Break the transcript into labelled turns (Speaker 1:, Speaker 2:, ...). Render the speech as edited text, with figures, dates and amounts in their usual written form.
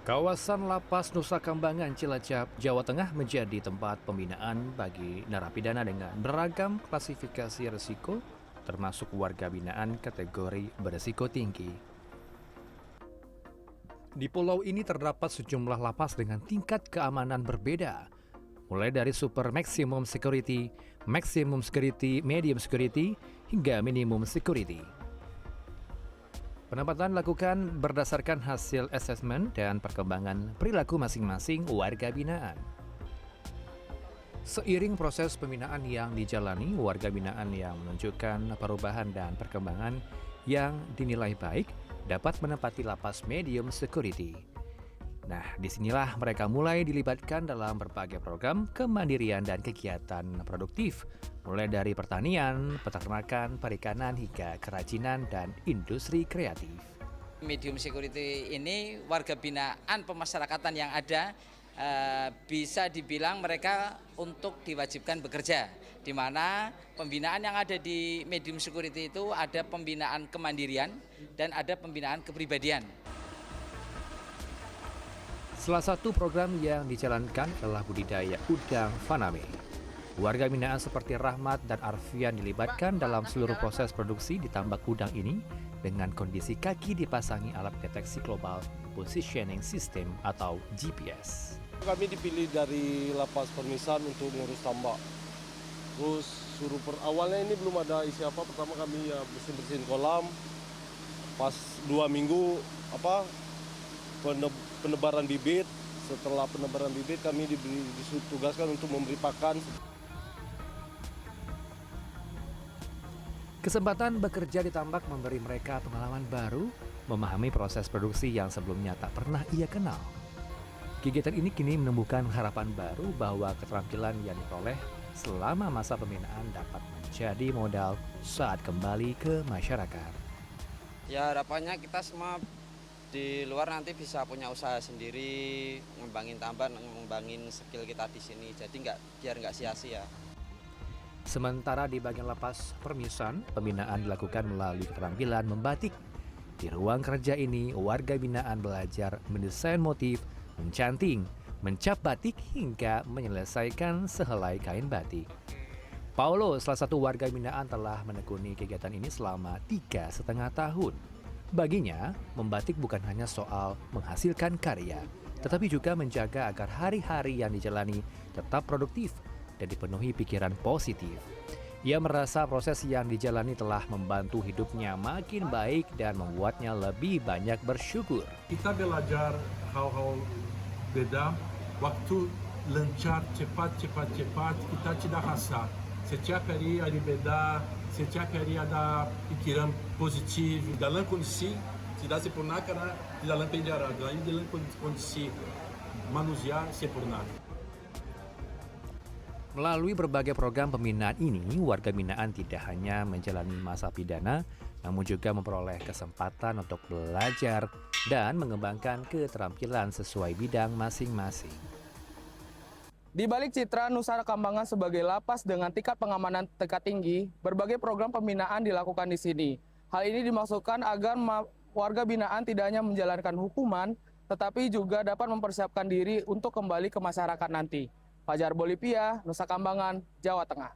Speaker 1: Kawasan Lapas Nusa Kambangan, Cilacap, Jawa Tengah menjadi tempat pembinaan bagi narapidana dengan beragam klasifikasi risiko, termasuk warga binaan kategori berisiko tinggi. Di pulau ini terdapat sejumlah lapas dengan tingkat keamanan berbeda, mulai dari super maximum security, medium security, hingga minimum security. Penempatan dilakukan berdasarkan hasil asesmen dan perkembangan perilaku masing-masing warga binaan. Seiring proses pembinaan yang dijalani, warga binaan yang menunjukkan perubahan dan perkembangan yang dinilai baik dapat menempati lapas medium security. Nah, disinilah mereka mulai dilibatkan dalam berbagai program kemandirian dan kegiatan produktif, mulai dari pertanian, peternakan, perikanan, hingga kerajinan dan industri kreatif.
Speaker 2: Medium security ini warga binaan pemasyarakatan yang ada bisa dibilang mereka untuk diwajibkan bekerja, di mana pembinaan yang ada di medium security itu ada pembinaan kemandirian dan ada pembinaan kepribadian.
Speaker 1: Salah satu program yang dijalankan adalah budidaya udang faname. Warga binaan seperti Rahmat dan Arfian dilibatkan dalam seluruh proses produksi di tambak udang ini dengan kondisi kaki dipasangi alat deteksi global positioning system atau GPS.
Speaker 3: Kami dipilih dari Lapas Permisan untuk ngurus tambak. Terus awalnya ini belum ada isi apa. Pertama kami ya bersihin kolam. Pas 2 minggu penebaran bibit. Setelah penebaran bibit kami ditugaskan untuk memberi pakan.
Speaker 1: Kesempatan bekerja di tambak memberi mereka pengalaman baru, memahami proses produksi yang sebelumnya tak pernah ia kenal. Kegiatan ini kini menumbuhkan harapan baru bahwa keterampilan yang diperoleh selama masa pembinaan dapat menjadi modal saat kembali ke masyarakat.
Speaker 4: Ya harapannya kita semua di luar nanti bisa punya usaha sendiri, ngembangin tambak, ngembangin skill kita di sini. Jadi biar nggak sia-sia.
Speaker 1: Sementara di bagian lapas Permisan, pembinaan dilakukan melalui keterampilan membatik. Di ruang kerja ini, warga binaan belajar mendesain motif, mencanting, mencap batik hingga menyelesaikan sehelai kain batik. Paulo, salah satu warga binaan, telah menekuni kegiatan ini selama 3,5 tahun. Baginya, membatik bukan hanya soal menghasilkan karya, tetapi juga menjaga agar hari-hari yang dijalani tetap produktif dan dipenuhi pikiran positif. Ia merasa proses yang dijalani telah membantu hidupnya makin baik dan membuatnya lebih banyak bersyukur.
Speaker 5: Kita belajar hal-hal beda, waktu lancar, cepat, kita tidak rasa. Setiap hari ada beda, setiap hari ada pikiran positif. Dalam kondisi tidak sempurna karena di dalam penjara, dalam kondisi manusia sempurna.
Speaker 1: Melalui berbagai program pembinaan ini, warga binaan tidak hanya menjalani masa pidana, namun juga memperoleh kesempatan untuk belajar dan mengembangkan keterampilan sesuai bidang masing-masing.
Speaker 6: Di balik citra Nusa Kambangan sebagai lapas dengan tingkat pengamanan tingkat tinggi, berbagai program pembinaan dilakukan di sini. Hal ini dimaksudkan agar warga binaan tidak hanya menjalankan hukuman, tetapi juga dapat mempersiapkan diri untuk kembali ke masyarakat nanti. Fajar Bolivia, Nusa Kambangan, Jawa Tengah.